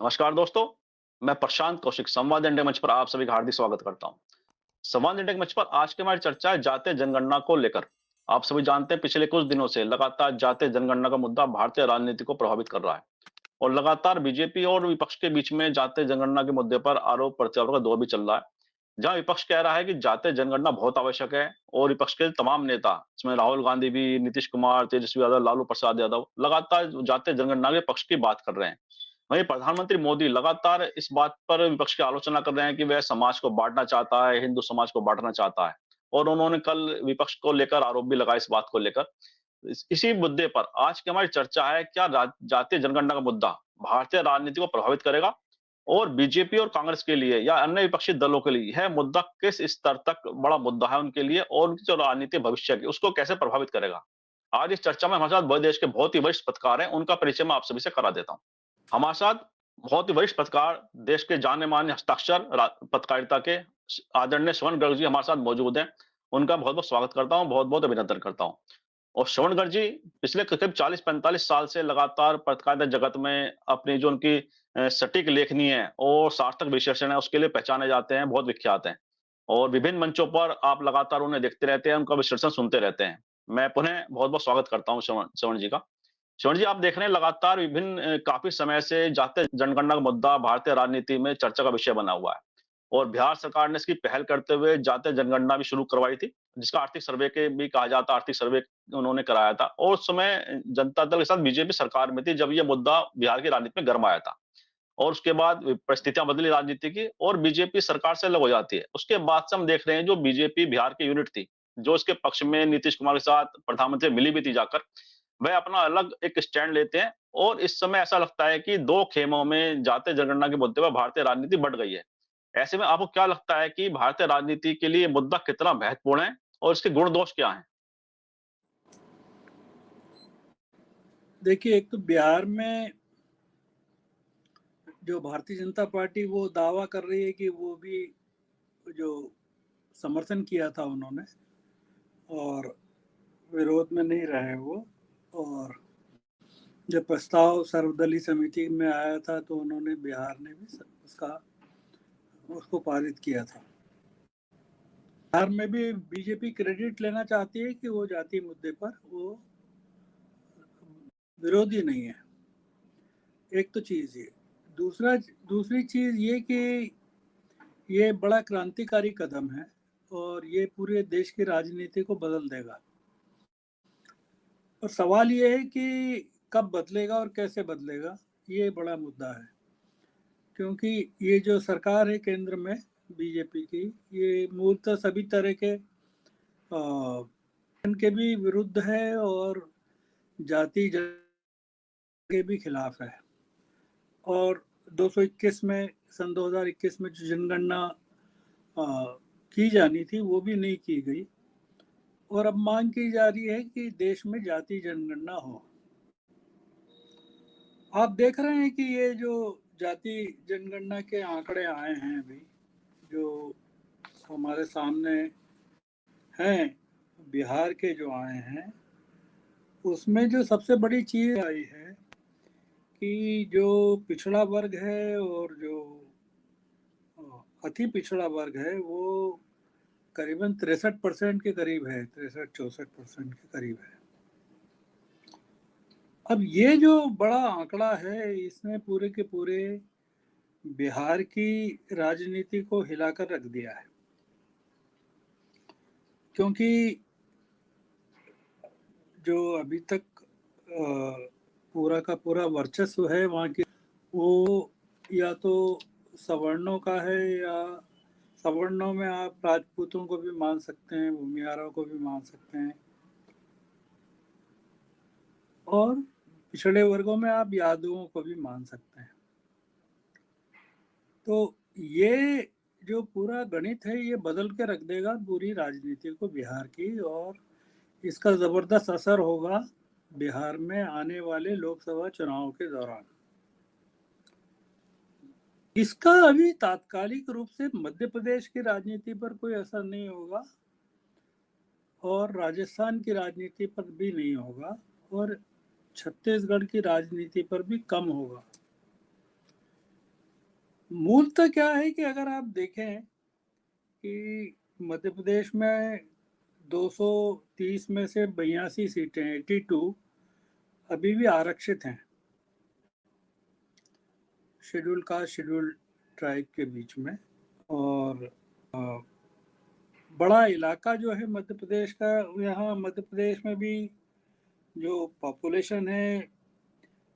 नमस्कार दोस्तों, मैं प्रशांत कौशिक संवाद इंडिया मंच पर आप सभी का हार्दिक स्वागत करता हूं। संवाद इंडिया मंच पर आज की हमारी चर्चा है जातीय जनगणना को लेकर। आप सभी जानते हैं पिछले कुछ दिनों से लगातार जातीय जनगणना का मुद्दा भारतीय राजनीति को प्रभावित कर रहा है और लगातार बीजेपी और विपक्ष के बीच में जातीय जनगणना के मुद्दे पर आरोप प्रत्यारोप का दौर भी चल रहा है। जहां विपक्ष कह रहा है कि जातीय जनगणना बहुत आवश्यक है और विपक्ष के तमाम नेता, इसमें राहुल गांधी भी, नीतीश कुमार, तेजस्वी यादव, लालू प्रसाद यादव लगातार जातीय जनगणना के पक्ष की बात कर रहे हैं। वहीं प्रधानमंत्री मोदी लगातार इस बात पर विपक्ष की आलोचना कर रहे हैं कि वह समाज को बांटना चाहता है, हिंदू समाज को बांटना चाहता है और उन्होंने कल विपक्ष को लेकर आरोप भी लगाया इस बात को लेकर। इसी मुद्दे पर आज की हमारी चर्चा है, क्या जातीय जनगणना का मुद्दा भारतीय राजनीति को प्रभावित करेगा और बीजेपी और कांग्रेस के लिए या अन्य विपक्षी दलों के लिए यह मुद्दा किस स्तर तक बड़ा मुद्दा है उनके लिए और उनकी जो राजनीति भविष्य की उसको कैसे प्रभावित करेगा। आज इस चर्चा में हमारे साथ देश के बहुत ही वरिष्ठ पत्रकार हैं, उनका परिचय मैं आप सभी से करा देता हूँ। हमारे साथ बहुत ही वरिष्ठ पत्रकार, देश के जाने-माने हस्ताक्षर पत्रकारिता के आदरणीय श्रवण गर्ग जी हमारे साथ मौजूद हैं। उनका बहुत-बहुत स्वागत करता हूँ, बहुत-बहुत अभिनंदन करता हूँ। और श्रवण गर्ग जी पिछले करीब 40-45 साल से लगातार पत्रकारिता जगत में अपनी जो उनकी सटीक लेखनी है और सार्थक विश्लेषण है, उसके लिए पहचाने जाते हैं, बहुत विख्यात हैं। और विभिन्न मंचों पर आप लगातार उन्हें देखते रहते हैं, उनका विश्लेषण सुनते रहते हैं। मैं पुनः बहुत-बहुत स्वागत करता हूँ श्रवण श्रवण जी का। श्रवण जी, आप देख रहे हैं लगातार विभिन्न काफ़ी समय से जातीय जनगणना का मुद्दा भारतीय राजनीति में चर्चा का विषय बना हुआ है और बिहार सरकार ने इसकी पहल करते हुए जातीय जनगणना भी शुरू करवाई थी, जिसका आर्थिक सर्वे के भी कहा जाता है, आर्थिक सर्वे उन्होंने कराया था और उस समय जनता दल के साथ बीजेपी सरकार में थी, जब ये मुद्दा बिहार की राजनीति में गरमाया था और उसके बाद परिस्थितियाँ बदली राजनीति की और बीजेपी सरकार से अलग हो जाती है। उसके बाद से हम देख रहे हैं जो बीजेपी बिहार की यूनिट थी, जो इसके पक्ष में नीतीश कुमार के साथ प्रधानमंत्री मिली भी थी जाकर, वह अपना अलग एक स्टैंड लेते हैं और इस समय ऐसा लगता है कि 2 खेमों में जातीय जनगणना के मुद्दे पर भारतीय राजनीति बढ़ गई है। ऐसे में आपको क्या लगता है कि भारतीय राजनीति के लिए ये मुद्दा कितना महत्वपूर्ण है और इसके गुण दोष क्या हैं? देखिए, एक तो बिहार में जो भारतीय जनता पार्टी वो दावा कर रही है कि वो भी जो समर्थन किया था उन्होंने और विरोध में नहीं रहे वो। और जब प्रस्ताव सर्वदलीय समिति में आया था तो उन्होंने बिहार ने भी उसका उसको पारित किया था। बिहार में भी बीजेपी क्रेडिट लेना चाहती है कि वो जातीय मुद्दे पर वो विरोधी नहीं है। एक तो चीज़ ये, दूसरी चीज़ ये कि ये बड़ा क्रांतिकारी कदम है और ये पूरे देश की राजनीति को बदल देगा। और सवाल ये है कि कब बदलेगा और कैसे बदलेगा, ये बड़ा मुद्दा है। क्योंकि ये जो सरकार है केंद्र में बीजेपी की, ये मूलतः सभी तरह के के भी विरुद्ध है और जाति के भी खिलाफ है। और 221 में सन 2021 में जो जनगणना की जानी थी वो भी नहीं की गई और अब मांग की जा रही है कि देश में जाति जनगणना हो। आप देख रहे हैं कि ये जो जाति जनगणना के आंकड़े आए हैं अभी, जो हमारे सामने हैं, बिहार के जो आए हैं, उसमें जो सबसे बड़ी चीज आई है कि जो पिछड़ा वर्ग है और जो अति पिछड़ा वर्ग है वो करीबन 63% के करीब है, 63-64% के करीब है। अब ये जो बड़ा आंकड़ा है, इसने पूरे के पूरे बिहार की राजनीति को हिलाकर रख दिया है। क्योंकि जो अभी तक पूरा का पूरा वर्चस्व है वहाँ की, वो या तो सवर्णों का है, या सवर्णों में आप राजपूतों को भी मान सकते हैं, भूमिहारों को भी मान सकते हैं, और पिछड़े वर्गों में आप यादवों को भी मान सकते हैं। तो ये जो पूरा गणित है ये बदल के रख देगा पूरी राजनीति को बिहार की, और इसका ज़बरदस्त असर होगा बिहार में आने वाले लोकसभा चुनाव के दौरान। इसका अभी तात्कालिक रूप से मध्य प्रदेश की राजनीति पर कोई असर नहीं होगा और राजस्थान की राजनीति पर भी नहीं होगा और छत्तीसगढ़ की राजनीति पर भी कम होगा। मूलतः क्या है कि अगर आप देखें कि मध्य प्रदेश में 230 में से 82 सीटें 82 अभी भी आरक्षित हैं शेड्यूल कास्ट शेड्यूल ट्राइब के बीच में। और बड़ा इलाका जो है मध्य प्रदेश का, यहाँ मध्य प्रदेश में भी जो पॉपुलेशन है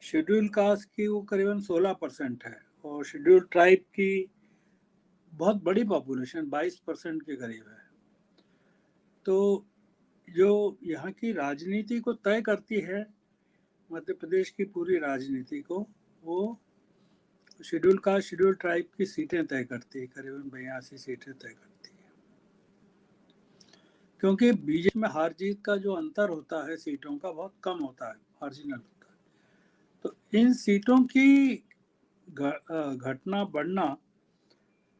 शेड्यूल कास्ट की वो करीबन 16% है और शेड्यूल ट्राइब की बहुत बड़ी पॉपुलेशन 22% के करीब है। तो जो यहाँ की राजनीति को तय करती है, मध्य प्रदेश की पूरी राजनीति को, वो शेड्यूल कास्ट शेड्यूल ट्राइब की सीटें तय करती है, करीबन 82 सीटें तय करती है। क्योंकि बीजेपी में हार जीत का जो अंतर होता है सीटों का बहुत कम होता है, मार्जिनल होता है, तो इन सीटों की घटना बढ़ना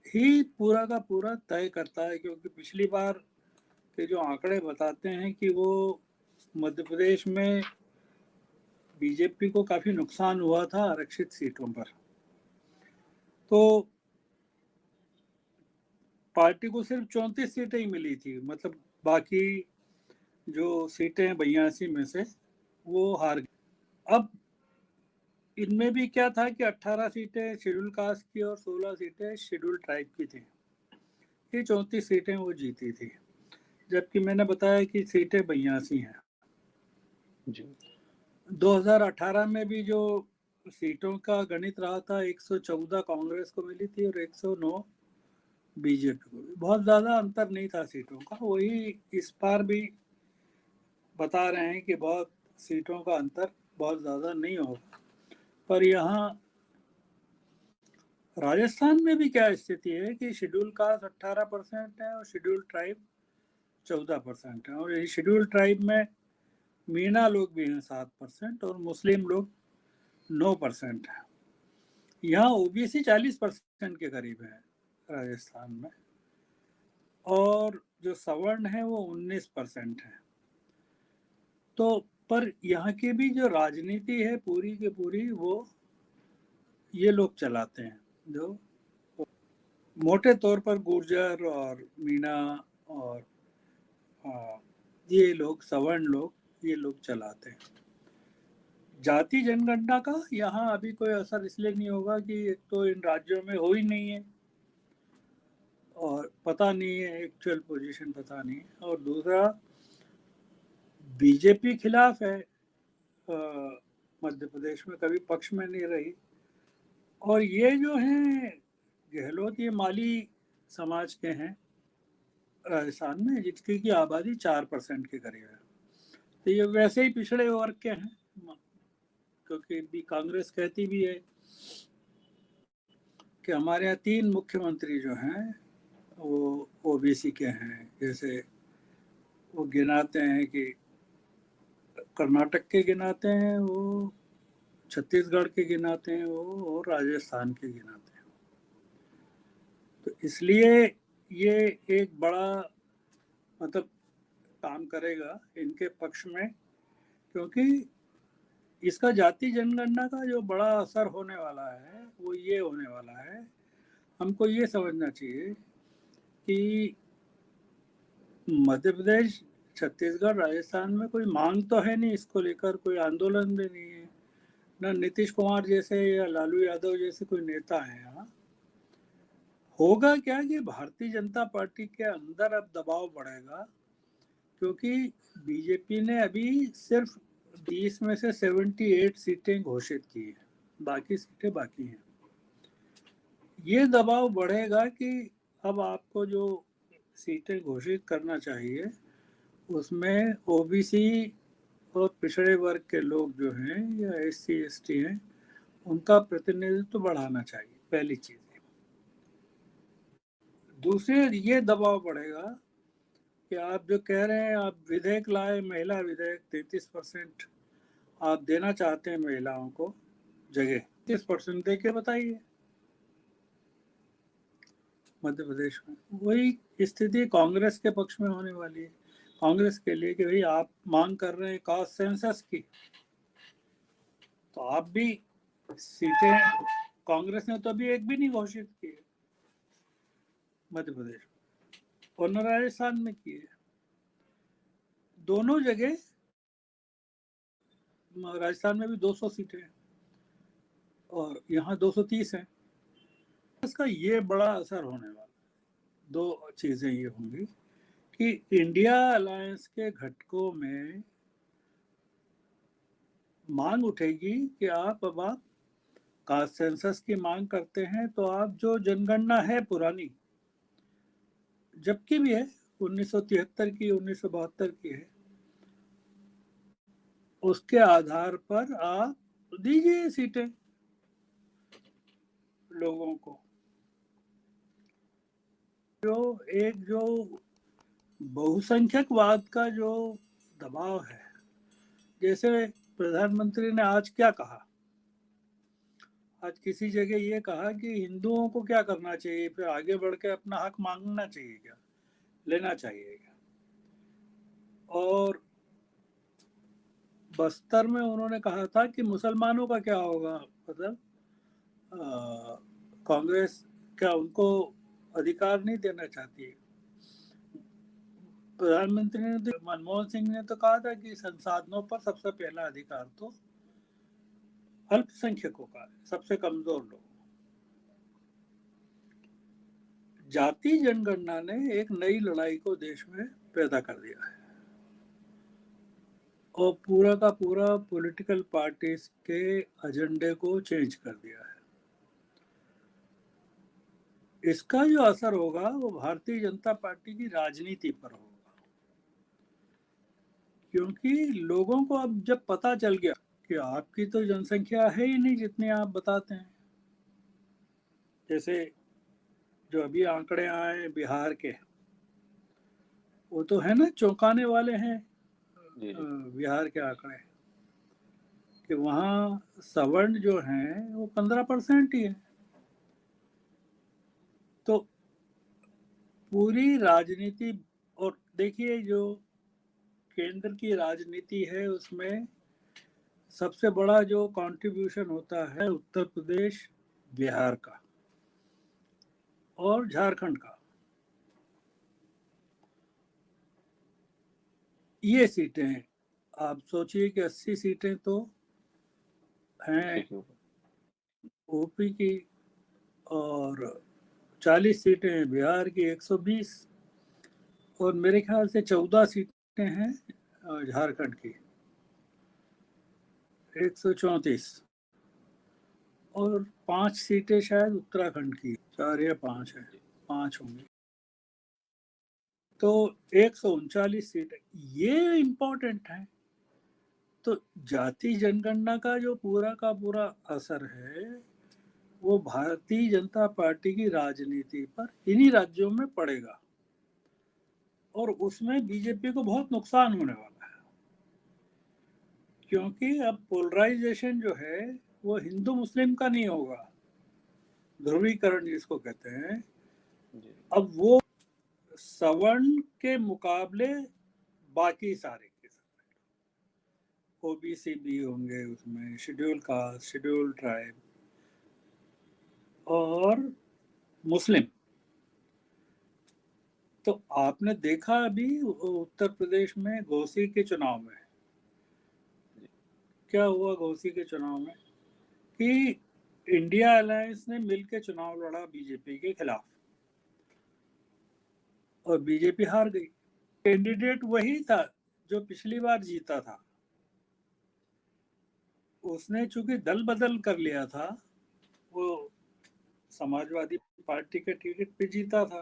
ही पूरा का पूरा तय करता है। क्योंकि पिछली बार के जो आंकड़े बताते हैं कि वो मध्य प्रदेश में बीजेपी को काफी नुकसान हुआ था आरक्षित सीटों पर। तो पार्टी को सिर्फ 34 सीटें ही मिली थी, मतलब बाकी जो सीटें 82 में से वो हार गई। अब इनमें भी क्या था कि 18 सीटें शेड्यूल कास्ट की और 16 सीटें शेड्यूल ट्राइब की थी। ये 34 सीटें वो जीती थी, जबकि मैंने बताया कि सीटें 82 हैं। जी 2018 में भी जो सीटों का गणित रहा था 114 कांग्रेस को मिली थी और 109 बीजेपी को। बहुत ज्यादा अंतर नहीं था सीटों का। वही इस बार भी बता रहे हैं कि बहुत सीटों का अंतर बहुत ज्यादा नहीं होगा। पर यहाँ राजस्थान में भी क्या स्थिति है कि शेड्यूल कास्ट 18% है और शेड्यूल ट्राइब 14% है। और ये शेड्यूल ट्राइब में मीणा लोग भी हैं 7% और मुस्लिम लोग 9% है। यहाँ ओबीसी 40% के करीब है राजस्थान में, और जो सवर्ण है वो 19% है। तो पर यहाँ की भी जो राजनीति है पूरी की पूरी वो ये लोग चलाते हैं, जो मोटे तौर पर गुर्जर और मीणा और ये लोग सवर्ण लोग ये लोग चलाते हैं। जाति जनगणना का यहाँ अभी कोई असर इसलिए नहीं होगा कि एक तो इन राज्यों में हो ही नहीं है और पता नहीं है, एक्चुअल पोजीशन पता नहीं है, और दूसरा बीजेपी खिलाफ है मध्य प्रदेश में, कभी पक्ष में नहीं रही। और ये जो हैं गहलोत, ये माली समाज के हैं राजस्थान में, जिसकी की आबादी 4% के करीब है। तो ये वैसे ही पिछड़े वर्ग के हैं, क्योंकि भी कांग्रेस कहती भी है कि हमारे यहाँ 3 मुख्यमंत्री जो हैं वो ओबीसी के हैं। जैसे वो गिनाते हैं कि कर्नाटक के गिनाते हैं, वो छत्तीसगढ़ के गिनाते हैं वो, और राजस्थान के गिनाते हैं। तो इसलिए ये एक बड़ा मतलब काम करेगा इनके पक्ष में, क्योंकि इसका जाति जनगणना का जो बड़ा असर होने वाला है वो ये होने वाला है। हमको ये समझना चाहिए कि मध्य प्रदेश, छत्तीसगढ़, राजस्थान में कोई मांग तो है नहीं इसको लेकर, कोई आंदोलन भी नहीं है, न नीतीश कुमार जैसे या लालू यादव जैसे कोई नेता है यहाँ। होगा क्या कि भारतीय जनता पार्टी के अंदर अब दबाव बढ़ेगा, क्योंकि बीजेपी ने अभी सिर्फ 20 में से 78 सीटें घोषित की है, बाकी सीटें बाकी हैं। ये दबाव बढ़ेगा कि अब आपको जो सीटें घोषित करना चाहिए उसमें ओबीसी और पिछड़े वर्ग के लोग जो हैं या एससी एसटी हैं उनका प्रतिनिधित्व तो बढ़ाना चाहिए, पहली चीज। दूसरी ये दबाव बढ़ेगा कि आप जो कह रहे हैं, आप विधेयक लाए, महिला विधेयक, 33% आप देना चाहते हैं महिलाओं को जगह, 30% दे के बताइए। मध्य प्रदेश में वही स्थिति कांग्रेस के पक्ष में होने वाली है, कांग्रेस के लिए, कि भाई आप मांग कर रहे हैं कास्ट सेंसस की, तो आप भी सीटें कांग्रेस ने तो अभी एक भी नहीं घोषित की है मध्य प्रदेश में, और न राजस्थान में की है। दोनों जगह, राजस्थान में भी 200 सीटें हैं और यहाँ 230 हैं। इसका ये बड़ा असर होने वाला। दो चीजें ये होंगी कि इंडिया अलायंस के घटकों में मांग उठेगी कि आप कास्ट सेंसस की मांग करते हैं तो आप जो जनगणना है पुरानी, जबकि भी है 1973 की, 1972 की है, उसके आधार पर आप दीजिए सीटें लोगों को। जो बहुसंख्यकवाद का जो दबाव है, जैसे प्रधानमंत्री ने आज क्या कहा, आज किसी जगह ये कहा कि हिंदुओं को क्या करना चाहिए, फिर आगे बढ़ के अपना हक मांगना चाहिए क्या, लेना चाहिए क्या। और बस्तर में उन्होंने कहा था कि मुसलमानों का क्या होगा, मतलब कांग्रेस क्या उनको अधिकार नहीं देना चाहती है। प्रधानमंत्री ने तो, मनमोहन सिंह ने तो कहा था कि संसाधनों पर सबसे पहला अधिकार तो अल्पसंख्यकों का है, सबसे कमजोर लोग। जाति जनगणना ने एक नई लड़ाई को देश में पैदा कर दिया है और पूरा का पूरा पॉलिटिकल पार्टीज के एजेंडे को चेंज कर दिया है। इसका जो असर होगा वो भारतीय जनता पार्टी की राजनीति पर होगा, क्योंकि लोगों को अब जब पता चल गया कि आपकी तो जनसंख्या है ही नहीं जितनी आप बताते हैं। जैसे जो अभी आंकड़े आए बिहार के, वो तो है ना, चौंकाने वाले हैं। जी जी। बिहार के आंकड़े कि वहाँ सवर्ण जो हैं वो 15% ही है। तो पूरी राजनीति, और देखिए जो केंद्र की राजनीति है उसमें सबसे बड़ा जो कंट्रीब्यूशन होता है उत्तर प्रदेश, बिहार का और झारखंड का। ये सीटें हैं, आप सोचिए कि 80 सीटें तो हैं ओपी की और 40 सीटें हैं बिहार की, 120, और मेरे ख्याल से 14 सीटें हैं झारखंड की, 134, और 5 सीटें शायद उत्तराखंड की, 4 या 5 है, 5 होंगी। तो 139 सीटें ये इम्पोर्टेंट है। तो जाति जनगणना का जो पूरा का पूरा असर है वो भारतीय जनता पार्टी की राजनीति पर इन्हीं राज्यों में पड़ेगा और उसमें बीजेपी को बहुत नुकसान होने वाला है, क्योंकि अब पोलराइजेशन जो है वो हिंदू मुस्लिम का नहीं होगा, ध्रुवीकरण जिसको कहते हैं। अब वो सवर्ण के मुकाबले बाकी सारे के सारे ओबीसी भी होंगे उसमें, शेड्यूल कास्ट, शेड्यूल ट्राइब और मुस्लिम। तो आपने देखा अभी उत्तर प्रदेश में घोसी के चुनाव में क्या हुआ, घोसी के चुनाव में कि इंडिया अलायंस ने मिलकर चुनाव लड़ा बीजेपी के खिलाफ और बीजेपी हार गई। कैंडिडेट वही था जो पिछली बार जीता था, उसने चूंकि दल बदल कर लिया था, वो समाजवादी पार्टी के टिकट पे जीता था,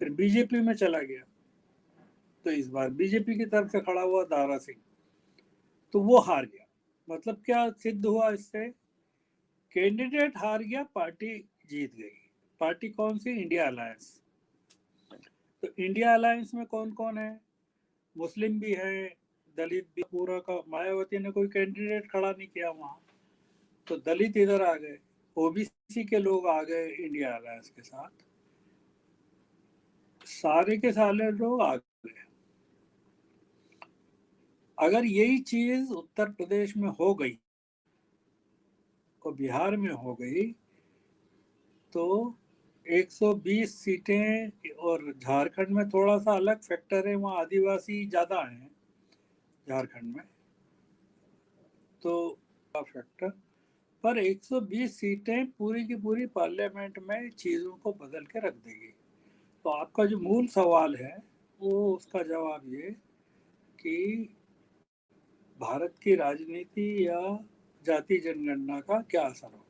फिर बीजेपी में चला गया, तो इस बार बीजेपी की तरफ से खड़ा हुआ दारा सिंह, तो वो हार गया। मतलब क्या सिद्ध हुआ इससे, कैंडिडेट हार गया, पार्टी जीत गई। पार्टी कौन सी, इंडिया अलायंस। तो इंडिया अलायंस में कौन कौन है, मुस्लिम भी है, दलित भी, पूरा का मायावती ने कोई कैंडिडेट खड़ा नहीं किया वहां, तो दलित इधर आ गए, ओबीसी के लोग आ गए इंडिया अलायंस के साथ, सारे के सारे लोग आ गए। अगर यही चीज उत्तर प्रदेश में हो गई और बिहार में हो गई तो 120 सीटें, और झारखंड में थोड़ा सा अलग फैक्टर है, वहाँ आदिवासी ज़्यादा हैं झारखंड में, तो फैक्टर पर 120 सीटें पूरी की पूरी पार्लियामेंट में चीज़ों को बदल के रख देगी। तो आपका जो मूल सवाल है वो, उसका जवाब ये कि भारत की राजनीति या जाति जनगणना का क्या असर होगा।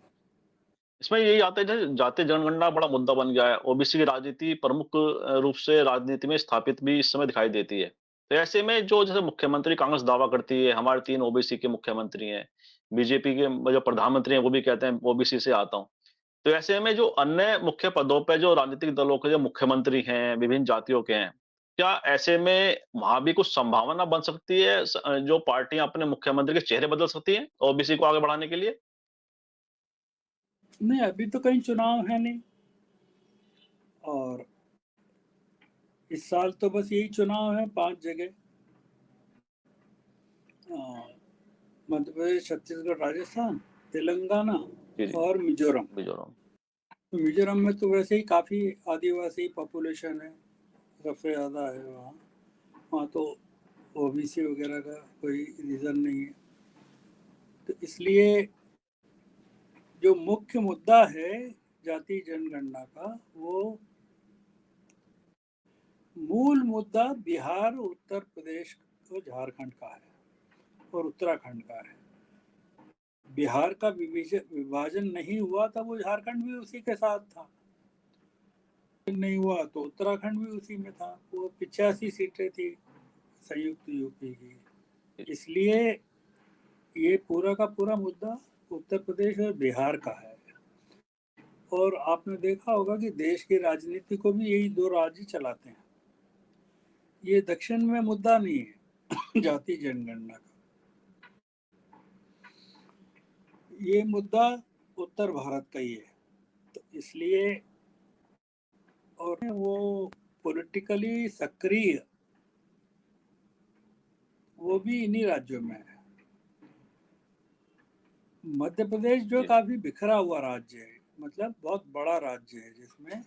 इसमें यही आता है जैसे जातीय जनगणना बड़ा मुद्दा बन गया है। ओबीसी की राजनीति प्रमुख रूप से राजनीति में स्थापित भी इस समय दिखाई देती है। तो ऐसे में जो जैसे मुख्यमंत्री कांग्रेस दावा करती है, हमारे 3 ओबीसी के मुख्यमंत्री हैं। बीजेपी के जो प्रधानमंत्री हैं वो भी कहते हैं ओबीसी से आता हूँ। तो ऐसे में जो अन्य मुख्य पदों पे जो राजनीतिक दलों के जो मुख्यमंत्री हैं, विभिन्न जातियों के हैं, क्या ऐसे में वहाँ भी कुछ संभावना बन सकती है जो पार्टियाँ अपने मुख्यमंत्री के चेहरे बदल सकती हैं ओबीसी को आगे बढ़ाने के लिए? नहीं, अभी तो कहीं चुनाव है नहीं, और इस साल तो बस यही चुनाव है 5 जगह, मध्य प्रदेश, छत्तीसगढ़, राजस्थान, तेलंगाना जी, जी। और मिजोरम। मिजोरम। तो मिजोरम में तो वैसे ही काफ़ी आदिवासी पॉपुलेशन है, सबसे ज़्यादा है वहाँ। वहाँ तो ओबीसी वगैरह का कोई रीज़न नहीं है। तो इसलिए जो मुख्य मुद्दा है जाति जनगणना का, वो मूल मुद्दा बिहार, उत्तर प्रदेश और झारखंड का है और उत्तराखंड का है। बिहार का विभाजन नहीं हुआ था, वो झारखंड भी उसी के साथ था। नहीं हुआ तो उत्तराखंड भी उसी में था। वो 85 सीटें थी संयुक्त यूपी की। इसलिए ये पूरा का पूरा मुद्दा उत्तर प्रदेश और बिहार का है। और आपने देखा होगा कि देश की राजनीति को भी यही 2 राज्य चलाते हैं। ये दक्षिण में मुद्दा नहीं है जाति जनगणना का, ये मुद्दा उत्तर भारत का ही है। तो इसलिए, और वो पॉलिटिकली सक्रिय वो भी इन्हीं राज्यों में है। मध्य प्रदेश जो जी। काफी बिखरा हुआ राज्य है, मतलब बहुत बड़ा राज्य है, जिसमें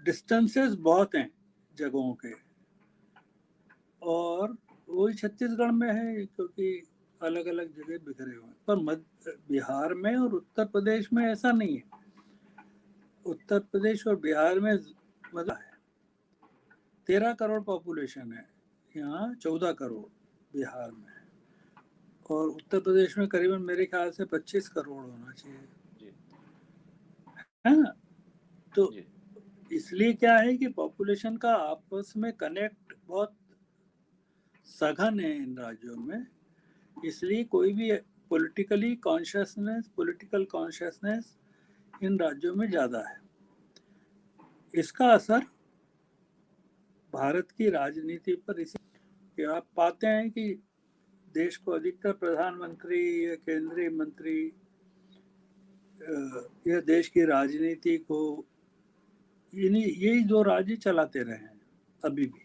डिस्टेंसेस बहुत हैं जगहों के, और वही छत्तीसगढ़ में है क्योंकि अलग अलग जगह बिखरे हुए हैं। पर मध्य बिहार में और उत्तर प्रदेश में ऐसा नहीं है। उत्तर प्रदेश और बिहार में मतलब है 13 करोड़ पॉपुलेशन है, यहाँ 14 करोड़ बिहार में, और उत्तर प्रदेश में करीबन मेरे ख्याल से 25 करोड़ होना चाहिए, जी। है ना। तो जी। इसलिए क्या है कि पॉपुलेशन का आपस में कनेक्ट बहुत सघन है इन राज्यों में। इसलिए कोई भी पॉलिटिकल कॉन्शियसनेस इन राज्यों में ज़्यादा है। इसका असर भारत की राजनीति पर इसी कि आप पाते हैं कि देश को अधिकतर प्रधानमंत्री या केंद्रीय मंत्री या देश की राजनीति को यही 2 राज्य चलाते रहे हैं अभी भी।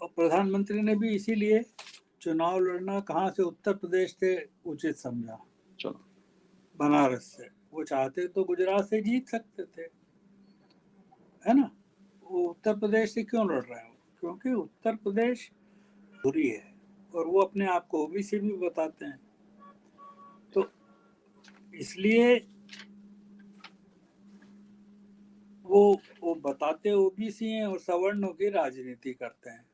और प्रधानमंत्री ने भी इसीलिए चुनाव लड़ना कहाँ से, उत्तर प्रदेश से उचित समझा, चलो। बनारस से। वो चाहते तो गुजरात से जीत सकते थे, है ना। वो उत्तर प्रदेश से क्यों लड़ रहे हैं? क्योंकि उत्तर प्रदेश बुरी है, और वो अपने आप को ओबीसी भी बताते हैं। तो इसलिए वो बताते ओबीसी हैं और सवर्णों की राजनीति करते हैं।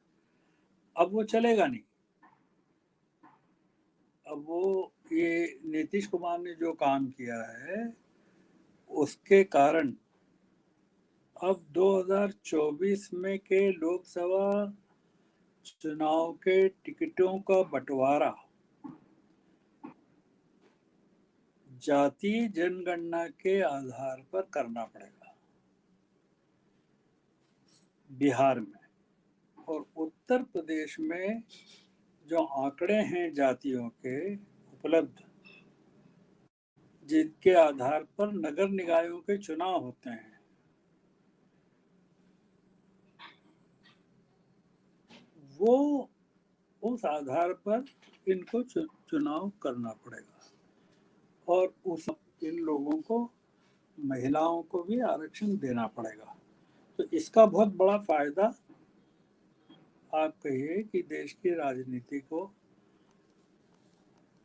अब वो चलेगा नहीं। अब वो ये नीतीश कुमार ने जो काम किया है उसके कारण अब 2024 में के लोकसभा चुनाव के टिकटों का बंटवारा जातीय जनगणना के आधार पर करना पड़ेगा बिहार में। और उत्तर प्रदेश में जो आंकड़े हैं जातियों के उपलब्ध, जिनके आधार पर नगर निकायों के चुनाव होते हैं, वो उस आधार पर इनको चुनाव करना पड़ेगा। और उस इन लोगों को, महिलाओं को भी आरक्षण देना पड़ेगा। तो इसका बहुत बड़ा फायदा आप कहिए कि देश की राजनीति को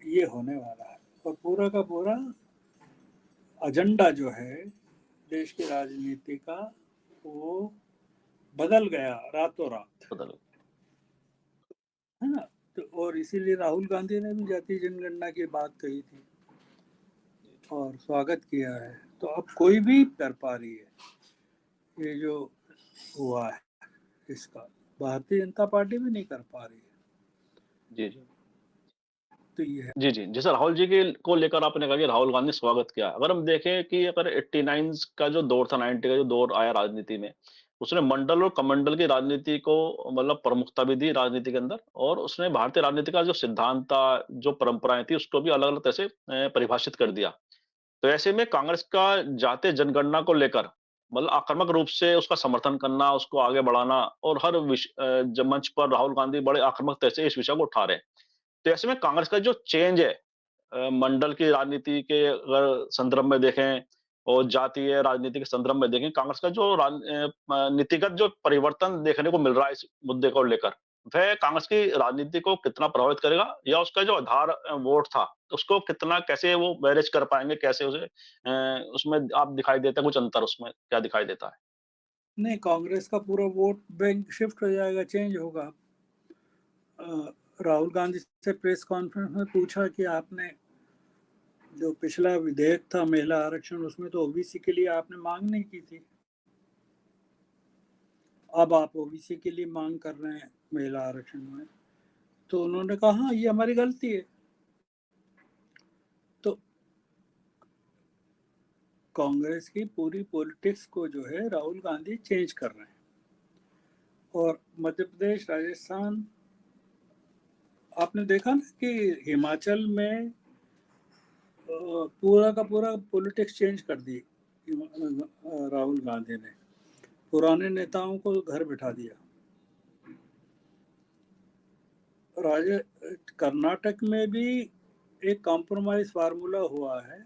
ये होने वाला है, और पूरा का पूरा एजेंडा जो है देश की राजनीति का वो बदल गया रातों रात, बदल है ना। तो और इसीलिए राहुल गांधी ने भी जातीय जनगणना की बात कही थी और स्वागत किया है। तो अब कोई भी कर पा रही है ये जो हुआ है, इसका भारतीय जनता पार्टी भी नहीं कर पा रही है। जी, जी। तो ये है। जी, जी। जैसे राहुल जी के को लेकर आपने कहा कि राहुल गांधी ने स्वागत किया। अगर हम देखें कि अगर 89 का जो दौर था, 90 का जो दौर आया राजनीति में, उसने मंडल और कमंडल की राजनीति को मतलब प्रमुखता भी दी राजनीति के अंदर, और उसने भारतीय राजनीति का जो सिद्धांत था, जो परंपराएँ थी, उसको भी अलग-अलग तरह से परिभाषित कर दिया। तो ऐसे में कांग्रेस का जातीय जनगणना को लेकर मतलब आक्रामक रूप से उसका समर्थन करना, उसको आगे बढ़ाना, और हर जब मंच पर राहुल गांधी बड़े आक्रामक तरह से इस विषय को उठा रहे हैं। तो ऐसे में कांग्रेस का जो चेंज है मंडल की राजनीति के अगर संदर्भ में देखें और जातीय राजनीति के संदर्भ में देखें, कांग्रेस का जो नीतिगत जो परिवर्तन देखने को मिल रहा है इस मुद्दे को लेकर, वह कांग्रेस की राजनीति को कितना प्रभावित करेगा, या उसका जो आधार वोट था, उसको कितना कैसे वो मैनेज कर पाएँगे, कैसे उसे उसमें आप दिखाई देता है कुछ अंतर, उसमें क्या दिखाई देता है? नहीं, कांग्रेस का पूरा वोट बैंक शिफ्ट हो जाएगा, चेंज होगा। राहुल गांधी से प्रेस कॉन्फ्रेंस में पूछा कि आपने जो पिछला विधेयक था महिला आरक्षण, उसमें तो ओबीसी के लिए आपने मांग नहीं की थी, अब आप ओबीसी के लिए मांग कर रहे हैं महिला आरक्षण में। तो उन्होंने कहा हाँ, ये हमारी गलती है। तो कांग्रेस की पूरी पॉलिटिक्स को जो है राहुल गांधी चेंज कर रहे हैं। और मध्य प्रदेश, राजस्थान, आपने देखा ना कि हिमाचल में पूरा का पूरा पॉलिटिक्स चेंज कर दी राहुल गांधी ने, पुराने नेताओं को घर बिठा दिया। कर्नाटक में भी एक कॉम्प्रोमाइज फार्मूला हुआ है।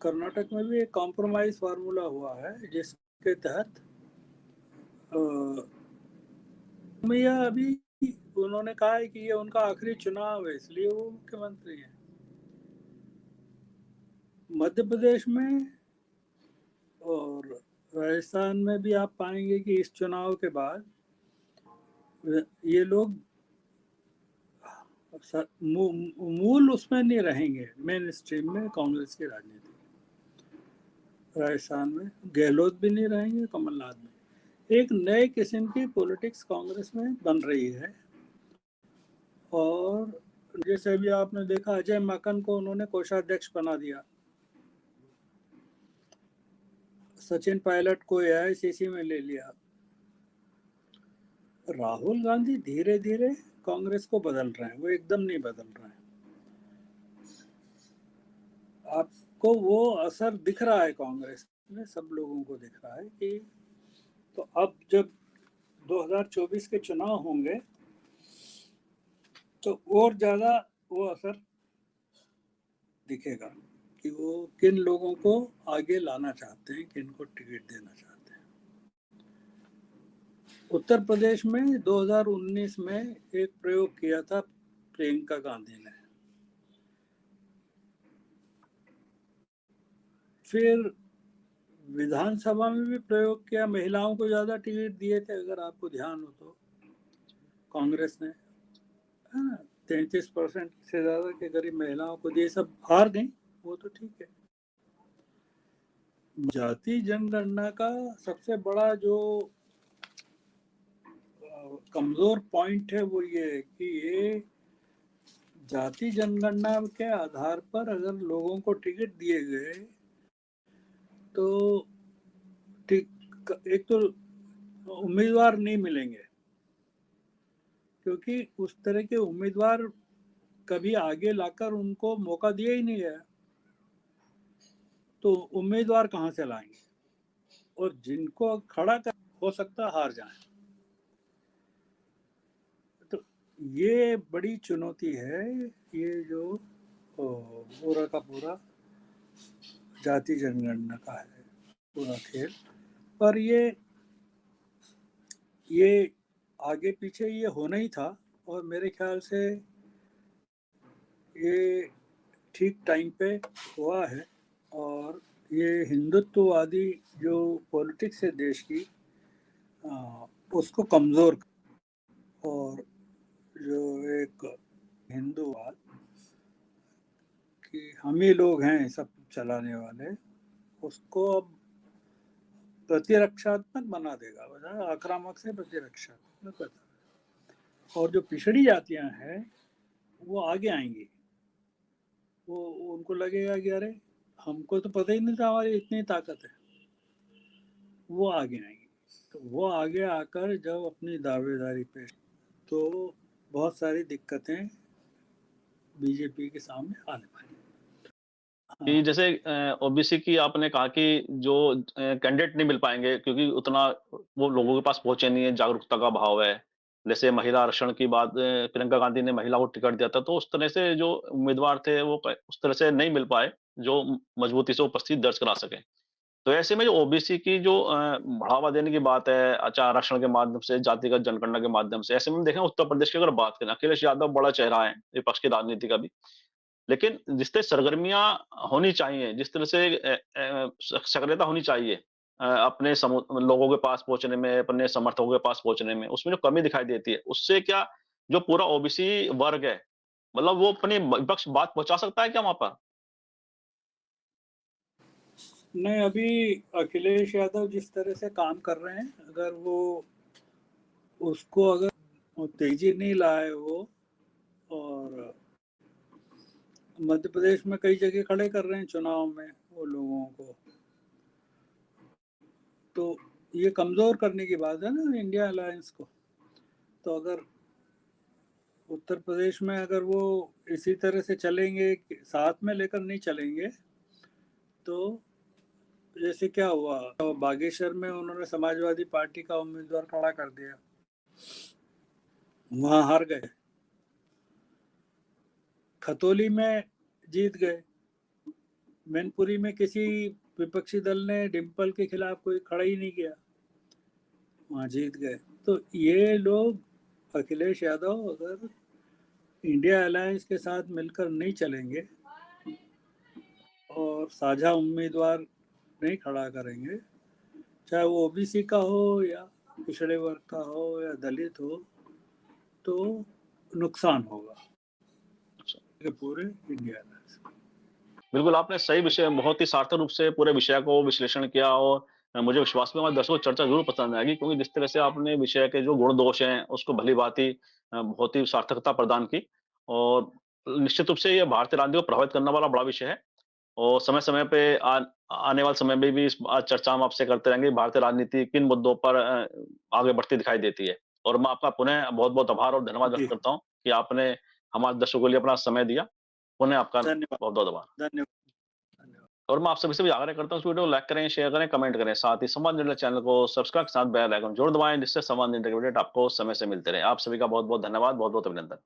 कर्नाटक में भी एक कॉम्प्रोमाइज फार्मूला हुआ है जिसके तहत मैया अभी उन्होंने कहा है कि ये उनका आखिरी चुनाव है, इसलिए वो मुख्यमंत्री हैं। मध्य प्रदेश में और राजस्थान में भी आप पाएंगे कि इस चुनाव के बाद ये लोग मूल उसमें नहीं रहेंगे, मेन स्ट्रीम में कांग्रेस की राजनीति। राजस्थान में गहलोत भी नहीं रहेंगे, कमलनाथ में। एक नए किस्म की पॉलिटिक्स कांग्रेस में बन रही है। और जैसे अभी आपने देखा, अजय माकन को उन्होंने कोषाध्यक्ष बना दिया, सचिन पायलट को एआईसीसी में ले लिया। राहुल गांधी धीरे धीरे कांग्रेस को बदल रहे हैं, वो एकदम नहीं बदल रहे हैं। आपको वो असर दिख रहा है कांग्रेस में, सब लोगों को दिख रहा है कि तो अब जब 2024 के चुनाव होंगे तो और ज्यादा वो असर दिखेगा कि वो किन लोगों को आगे लाना चाहते हैं, किन को टिकट देना चाहते हैं। उत्तर प्रदेश में 2019 में एक प्रयोग किया था प्रियंका गांधी ने, फिर विधानसभा में भी प्रयोग किया, महिलाओं को ज्यादा टिकट दिए थे, अगर आपको ध्यान हो तो, कांग्रेस ने, है ना, 33% से ज्यादा के करीब महिलाओं को दिए। सब हार गई, वो तो ठीक है। जाति जनगणना का सबसे बड़ा जो कमजोर पॉइंट है वो ये है कि ये जाति जनगणना के आधार पर अगर लोगों को टिकट दिए गए तो एक तो उम्मीदवार नहीं मिलेंगे, क्योंकि उस तरह के उम्मीदवार कभी आगे लाकर उनको मौका दिया ही नहीं गया, तो उम्मीदवार कहाँ से लाएंगे, और जिनको खड़ा कर हो सकता हार जाए। तो ये बड़ी चुनौती है, ये जो पूरा का पूरा जाति जनगणना का है पूरा खेल। पर ये आगे पीछे ये होना ही था और मेरे ख्याल से ये ठीक टाइम पे हुआ है और ये हिंदुत्ववादी जो पॉलिटिक्स है देश की उसको कमज़ोर और जो एक हिंदूवाद कि हम ही लोग हैं सब चलाने वाले, उसको अब प्रतिरक्षात्मक बना देगा, बजाय आक्रामक से प्रतिरक्षात्मक बना। और जो पिछड़ी जातियां हैं वो आगे आएंगी, वो उनको लगेगा कि अरे हमको तो पता ही नहीं था हमारी इतनी ताकत है, वो आगे आएंगी। तो वो आगे आकर जब अपनी दावेदारी पेश तो बहुत सारी दिक्कतें बीजेपी के सामने आने वाली। कि हाँ, जैसे ओबीसी की आपने कहा कि जो कैंडिडेट नहीं मिल पाएँगे क्योंकि उतना वो लोगों के पास पहुँचे नहीं है, जागरूकता का अभाव है। जैसे महिला आरक्षण की बात प्रियंका गांधी ने महिला को टिकट दिया था, तो उस तरह से जो उम्मीदवार थे वो क उस तरह से नहीं मिल पाए, जो मजबूती से उपस्थिति दर्ज करा सकें। तो ऐसे में जो ओबीसी की जो बढ़ावा देने की बात है, अच्छा आरक्षण के माध्यम से, जातिगत जनगणना के माध्यम से, ऐसे में हम देखें उत्तर प्रदेश की अगर बात करें, अखिलेश यादव बड़ा चेहरा है विपक्ष की राजनीति का भी। लेकिन जिस तरह सरगर्मियाँ होनी चाहिए, जिस तरह से सक्रियता होनी चाहिए अपने लोगों के पास पहुँचने में, अपने समर्थकों के पास पहुँचने में, उसमें जो कमी दिखाई देती है, उससे क्या जो पूरा ओबीसी वर्ग है, मतलब वो अपनी विपक्ष बात पहुँचा सकता है क्या वहाँ पर? नहीं अभी अखिलेश यादव जिस तरह से काम कर रहे हैं, अगर वो उसको अगर वो तेजी नहीं लाए वो, और मध्य प्रदेश में कई जगह खड़े कर रहे हैं चुनाव में वो लोगों को, तो ये कमजोर करने की बात है ना इंडिया अलायंस को। तो अगर उत्तर प्रदेश में अगर वो इसी तरह से चलेंगे, साथ में लेकर नहीं चलेंगे, तो जैसे क्या हुआ तो बागेश्वर में उन्होंने समाजवादी पार्टी का उम्मीदवार खड़ा कर दिया, वहां हार गए। खतौली में जीत गए। मैनपुरी में किसी विपक्षी दल ने डिम्पल के खिलाफ कोई खड़ा ही नहीं किया, वहां जीत गए। तो ये लोग अखिलेश यादव अगर इंडिया अलायंस के साथ मिलकर नहीं चलेंगे और साझा उम्मीदवार नहीं खड़ा करेंगे, चाहे वो ओबीसी का हो या पिछड़े वर्ग का हो या दलित हो, तो नुकसान होगा पूरे इंडिया अलायंस। बिल्कुल, आपने सही विषय बहुत ही सार्थक रूप से पूरे विषय को विश्लेषण किया और मुझे विश्वास है हमारे दर्शकों को चर्चा ज़रूर पसंद आएगी क्योंकि जिस तरह से आपने विषय के जो गुण-दोष हैं, उसको भली-भाँति बहुत ही सार्थकता प्रदान की और निश्चित रूप से ये भारतीय राजनीति को प्रभावित करने वाला बड़ा विषय है और समय-समय पे आने वाले समय में भी इस चर्चा हम आपसे करते रहेंगे, भारतीय राजनीति किन मुद्दों पर आगे बढ़ती दिखाई देती है। और मैं आपका पुनः बहुत-बहुत आभार और धन्यवाद व्यक्त जी, करता हूँ कि आपने हमारे दर्शकों के लिए अपना समय दिया। पुनः आपका धन्यवाद। बहुत-बहुत आभार। धन्यवाद। धन्यवाद। और मैं आप सभी से भी आग्रह करता हूँ इस वीडियो को लाइक करें, शेयर करें, कमेंट करें। साथ ही संवाद निडर चैनल को सब्सक्राइब के साथ बेल आइकन ज़रूर दबाएँ जिससे संवाद निडर के अपडेट आपको समय से मिलते रहें। आप सभी का बहुत-बहुत धन्यवाद, बहुत-बहुत अभिनंदन।